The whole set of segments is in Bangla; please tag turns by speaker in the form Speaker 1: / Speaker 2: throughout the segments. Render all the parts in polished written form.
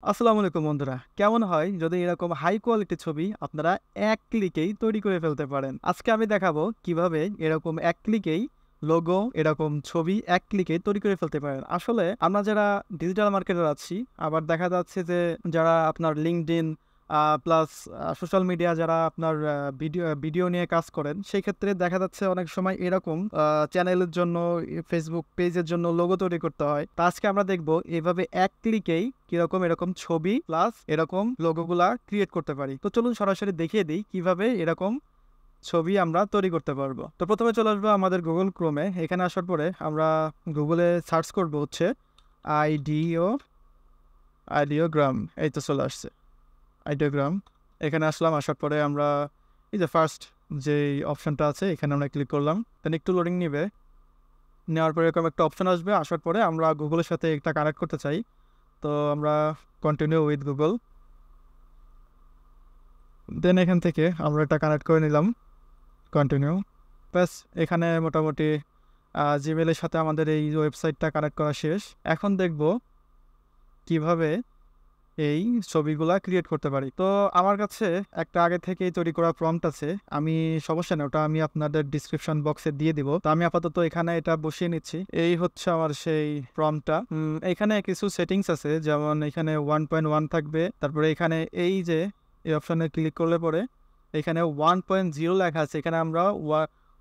Speaker 1: আসসালামু আলাইকুম বন্ধুরা, কেমন হয় যদি এরকম হাই কোয়ালিটি ছবি আপনারা এক ক্লিকেই তৈরি করে ফেলতে পারেন। আজকে আমি দেখাবো কিভাবে এরকম এক ক্লিকেই লোগো, এরকম ছবি এক ক্লিকে তৈরি করে ফেলতে পারেন। আসলে আমরা যারা ডিজিটাল মার্কেটার আছি, আবার দেখা যাচ্ছে যে যারা আপনার লিঙ্কডইন প্লাস সোশ্যাল মিডিয়া যারা আপনার ভিডিও ভিডিও নিয়ে কাজ করেন, সেই ক্ষেত্রে দেখা যাচ্ছে অনেক সময় এরকম চ্যানেলের জন্য, ফেসবুক পেজের জন্য লোগো তৈরি করতে হয়। তো আজকে আমরা দেখবো এভাবে এক ক্লিকেই কিরকম এরকম ছবি প্লাস এরকম লোগোগুলা ক্রিয়েট করতে পারি। তো চলুন সরাসরি দেখিয়ে দিই কিভাবে এরকম ছবি আমরা তৈরি করতে পারবো। তো প্রথমে চলে আসবো আমাদের গুগল ক্রোমে। এখানে আসার পরে আমরা গুগলে সার্চ করব হচ্ছে আইডিও আইডিওগ্রাম। এই তো চলে আসছে আইডিওগ্রাম। এখানে আসলাম, আসার পরে আমরা এই যে ফার্স্ট যে অপশনটা আছে এখানে আমরা ক্লিক করলাম। দেন একটু লোডিং নিবে, নেওয়ার পরে এরকম একটা অপশন আসবে। আসার পরে আমরা গুগলের সাথে একটা কানেক্ট করতে চাই, তো আমরা কন্টিনিউ উইথ গুগল। দেন এখান থেকে আমরা এটা কানেক্ট করে নিলাম, কন্টিনিউ। ব্যাস, এখানে মোটামুটি জিমেলের সাথে আমাদের এই ওয়েবসাইটটা কানেক্ট করা শেষ। এখন দেখব কিভাবে এই ছবিগুলা ক্রিয়েট করতে পারি। তো আমার কাছে একটা আগে থেকেই তৈরি করা প্রম্পট আছে, আমি সমস্যা নেই, ওটা আমি আপনাদের ডিসক্রিপশন বক্সে দিয়ে দিব। তো আমি আপাতত এখানে এটা বসিয়ে নিচ্ছি। এই হচ্ছে আমার সেই প্রম্পটটা। এখানে কিছু সেটিংস আছে, যেমন এখানে 1.1 থাকবে, তারপরে এখানে এই যে এই অপশনে ক্লিক করলে পরে এখানে 1.0 লেখা আছে, এখানে আমরা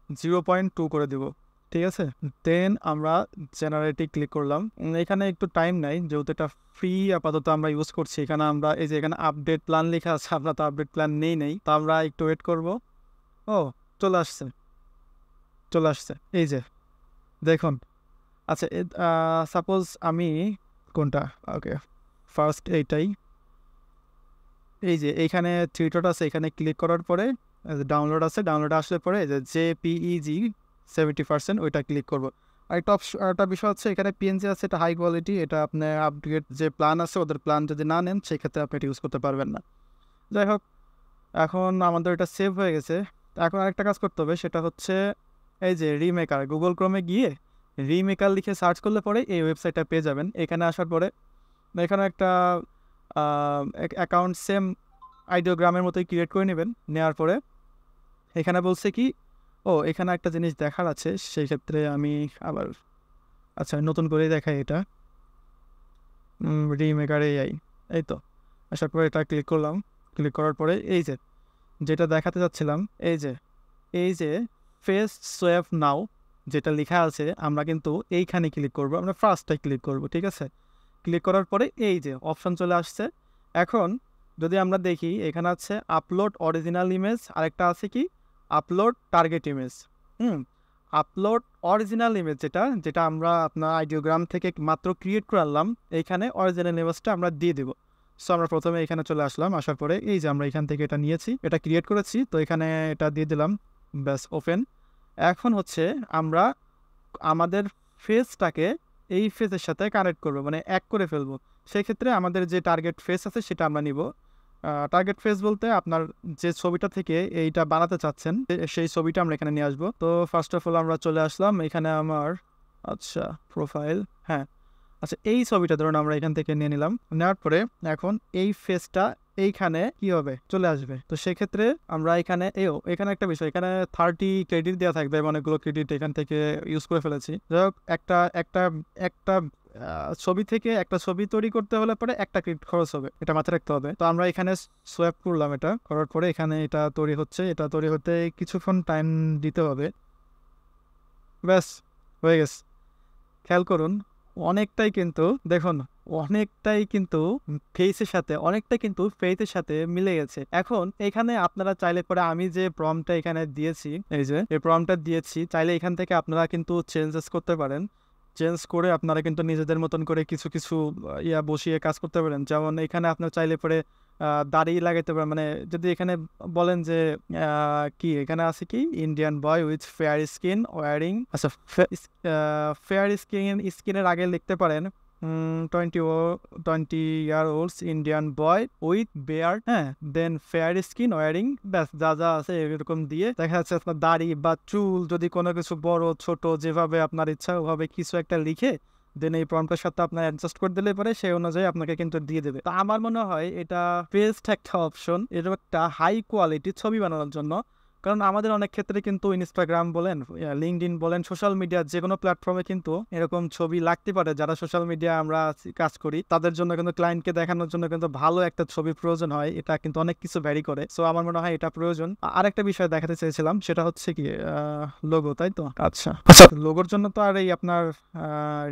Speaker 1: 0.2 করে দিব। ঠিক আছে, দেন আমরা জেনারেটে ক্লিক করলাম। এখানে একটু টাইম নাই, যেহেতু এটা ফ্রি আপাতত আমরা ইউজ করছি। এখানে আমরা এই যে এখানে আপডেট প্ল্যান লেখা আছে, আমরা তো আপডেট প্ল্যান নেই, তো আমরা একটু ওয়েট করব। ও, চলে আসছে, চলে আসছে, এই যে দেখুন। আচ্ছা, সাপোজ আমি কোনটা, ওকে ফার্স্ট এইটাই, এই যে এইখানে থ্রি ডট আছে, এখানে ক্লিক করার পরে ডাউনলোড আছে, ডাউনলোড আসলে পরে যে জেপিইজি 70% ওইটা ক্লিক করবো। আর একটা বিষয় হচ্ছে এখানে পিএনজি আছে, এটা হাই কোয়ালিটি, এটা আপনার আপগ্রেড যে প্ল্যান আছে ওদের প্ল্যান যদি না নেন সেক্ষেত্রে আপনি এটা ইউজ করতে পারবেন না। যাই হোক, এখন আমাদের এটা সেভ হয়ে গেছে। এখন আরেকটা কাজ করতে হবে, সেটা হচ্ছে এই যে রিমেকার, গুগল ক্রোমে গিয়ে রিমেকার লিখে সার্চ করলে পরে এই ওয়েবসাইটটা পেয়ে যাবেন। এখানে আসার পরে এখানে একটা অ্যাকাউন্ট সেম আইডিওগ্রামের মতোই ক্রিয়েট করে নেবেন। নেওয়ার পরে এখানে বলছে কি, ও এখানে একটা জিনিস দেখার আছে, সেই ক্ষেত্রে আমি আবার, আচ্ছা নতুন করে দেখাই এটা, রিমেকার এআই। এই তো, আসার পরে এটা ক্লিক করলাম। ক্লিক করার পরে এই যে যেটা দেখাতে যাচ্ছিলাম, এই যে ফেস সোয়াপ নাও যেটা লেখা আছে, আমরা কিন্তু এইখানে ক্লিক করব, আমরা ফার্স্টটাই ক্লিক করব। ঠিক আছে, ক্লিক করার পরে এই যে অপশন চলে আসছে। এখন যদি আমরা দেখি, এখানে আছে আপলোড অরিজিনাল ইমেজ, আরেকটা আছে কি upload target image. Upload original image যেটা যেটা আমরা আপনার আইডিওগ্রাম থেকে মাত্র ক্রিয়েট করলাম, এইখানে অরিজিনাল ইমেজটা আমরা দিয়ে দেবো। সো আমরা প্রথমে এখানে চলে আসলাম, আসার পরে এই যে আমরা এখান থেকে এটা নিয়েছি, এটা ক্রিয়েট করেছি, তো এখানে এটা দিয়ে দিলাম, ব্যাস ওপেন। এখন হচ্ছে আমরা আমাদের ফেসটাকে এই ফেসের সাথে কানেক্ট করবো, মানে এক করে ফেলবো। সেক্ষেত্রে আমাদের যে টার্গেট ফেস আছে সেটা আমরা নিব। টার্গেট ফেস বলতে আপনার যে ছবিটা থেকে এইটা বানাতে চাচ্ছেন সেই ছবিটা আমরা এখানে নিয়ে আসবো। তো ফার্স্ট অফ অল আমরা চলে আসলাম এখানে আমার, আচ্ছা প্রোফাইল, হ্যাঁ, আচ্ছা এই ছবিটা ধরুন আমরা এখান থেকে নিয়ে নিলাম। নেওয়ার পরে এখন এই ফেসটা এইখানে কি হবে, চলে আসবে। তো সেক্ষেত্রে আমরা এখানে এখানে একটা বিষয়, এখানে 30 ক্রেডিট দেওয়া থাকবে, অনেকগুলো ক্রেডিট এখান থেকে ইউজ করে ফেলেছি। যাই হোক, একটা একটা একটা ছবি থেকে একটা ছবি তৈরি করতে হলে পরে একটা ক্রেডিট খরচ হবে, এটা মাথায় রাখতে হবে। তো আমরা এখানে সোয়াপ করলাম, এটা করার পরে এখানে এটা তৈরি হচ্ছে, এটা তৈরি হতে কিছুক্ষণ টাইম দিতে হবে। ব্যাস, হয়ে গেছে। খেয়াল করুন, অনেকটাই কিন্তু দেখুন, অনেকটাই কিন্তু ফেসের সাথে মিলে গেছে। এখন এখানে আপনারা চাইলে পরে আমি যে প্রম্পটটা এখানে দিয়েছি, এই যে এই প্রম্পটটা দিয়েছি, চাইলে এখান থেকে আপনারা কিন্তু চেঞ্জেস করতে পারেন। চেঞ্জ করে আপনারা কিন্তু নিজেদের মতন করে কিছু কিছু ইয়া বসিয়ে কাজ করতে পারেন। যেমন এখানে আপনার চাইলে পরে দাড়ি লাগাইতে পারেন, মানে যদি এখানে বলেন যে কি এখানে আছে কি Indian boy with fair skin wearing, আচ্ছা ফেয়ার স্কিনের আগে লিখতে পারেন 20 year olds Indian boy with beard, হ্যাঁ, দেন ফেয়ার স্কিন ওয়ারিং, ব্যাস যা যা আছে এরকম দিয়ে দেখা যাচ্ছে আপনার দাড়ি বা চুল যদি কোনো কিছু বড় ছোট যেভাবে আপনার ইচ্ছা ওভাবে কিছু একটা লিখে দেন এই প্রম্পটের সাথে আপনার অ্যাডজাস্ট করে দিলে পরে সেই অনুযায়ী আপনাকে কিন্তু দিয়ে দেবে। তো আমার মনে হয় এটা বেস্ট একটা অপশন, এরকম একটা হাই কোয়ালিটি ছবি বানানোর জন্য। কারণ আমাদের অনেক ক্ষেত্রে কিন্তু ইনস্টাগ্রাম বলেন, লিঙ্কডইন বলেন, সোশ্যাল মিডিয়ার যে কোনো প্ল্যাটফর্মে কিন্তু এরকম ছবি লাগতে পারে। যারা সোশ্যাল মিডিয়া আমরা কাজ করি তাদের জন্য কিন্তু ক্লায়েন্টকে দেখানোর জন্য কিন্তু ভালো একটা ছবি প্রয়োজন হয়। এটা কিন্তু অনেক কিছু ভ্যারি করে। সো আমার মনে হয় এটা প্রয়োজন। আরেকটা বিষয় দেখাতে চেয়েছিলাম, সেটা হচ্ছে কি লোগো, তাই তো? আচ্ছা, লোগোর জন্য তো আর এই আপনার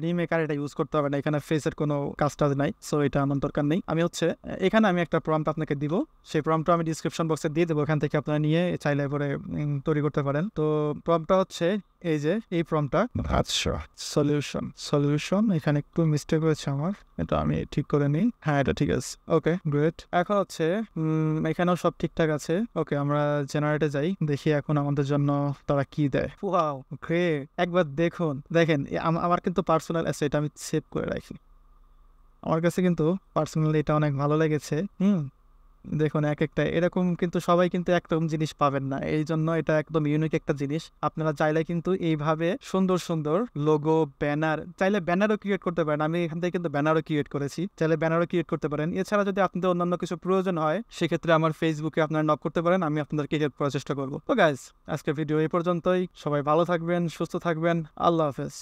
Speaker 1: রিমেকার এটা ইউজ করতে হবে না, এখানে ফেসের কোনো কাজ টাজ নাই। সো এটা আমার দরকার নেই। আমি হচ্ছে এখানে আমি একটা প্রম্পট আপনাকে দিব, সেই প্রম্পটটা আমি ডিসক্রিপশন বক্সে দিয়ে দেবো, এখান থেকে আপনারা নিয়ে চাইলে পরে তৈরি করতে পারেন। তো প্রম্পটটা হচ্ছে এই যে এই প্রম্পটটা। আচ্ছা, সলিউশন এখানে একটু মিস্টেক হয়েছে আমার, এটা আমি ঠিক করে নিই। হ্যাঁ, এটা ঠিক আছে। ওকে, গ্রেট। এখন হচ্ছে এখানেও সব ঠিকঠাক আছে। ওকে, আমরা জেনারেটে যাই, দেখি এখন আমাদের জন্য তারা কি দেয়। Wow, great. একবার দেখেন আমার কিন্তু পার্সোনাল অ্যাসেট আমি সেভ করে রাখি। আমার কাছে কিন্তু পার্সোনালি এটা অনেক ভালো লেগেছে। দেখুন, এক একটা এরকম কিন্তু সবাই কিন্তু একরকম জিনিস পাবেন না, এই জন্য এটা একদম ইউনিক একটা জিনিস। আপনারা চাইলে কিন্তু এইভাবে সুন্দর সুন্দর লোগো, ব্যানার, চাইলে ব্যানারও ক্রিয়েট করতে পারেন। আমি এখান থেকে কিন্তু ব্যানারও ক্রিয়েট করেছি, চাইলে ব্যানারও ক্রিয়েট করতে পারেন। এছাড়া যদি আপনাদের অন্যান্য কিছু প্রয়োজন হয় সেক্ষেত্রে আমার ফেসবুকে আপনারা নক করতে পারেন, আমি আপনাদেরকে হেল্প করার চেষ্টা করবো। তো গাইজ, আজকের ভিডিও এই পর্যন্তই। সবাই ভালো থাকবেন, সুস্থ থাকবেন। আল্লাহ হাফেজ।